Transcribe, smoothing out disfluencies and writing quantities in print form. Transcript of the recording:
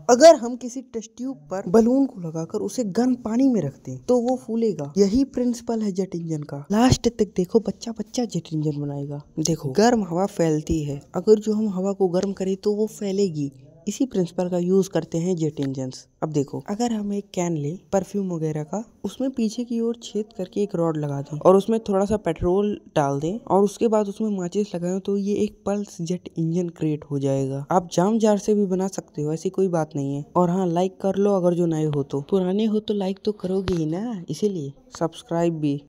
अगर हम किसी टेस्ट ट्यूब पर बलून को लगाकर उसे गर्म पानी में रखते हैं तो वो फूलेगा। यही प्रिंसिपल है जेट इंजन का। लास्ट तक देखो, बच्चा बच्चा जेट इंजन बनाएगा। देखो, गर्म हवा फैलती है, अगर जो हम हवा को गर्म करें तो वो फैलेगी। इसी प्रिंसिपल का यूज करते हैं जेट इंजन्स। अब देखो, अगर हम एक कैन ले परफ्यूम वगैरह का, उसमें पीछे की ओर छेद करके एक रॉड लगा दें और उसमें थोड़ा सा पेट्रोल डाल दें और उसके बाद उसमें माचिस लगाएं तो ये एक पल्स जेट इंजन क्रिएट हो जाएगा। आप जाम जार से भी बना सकते हो, ऐसी कोई बात नहीं है। और हाँ, लाइक कर लो अगर जो नए हो तो। पुराने हो तो लाइक तो करोगे ही ना, इसीलिए सब्सक्राइब भी।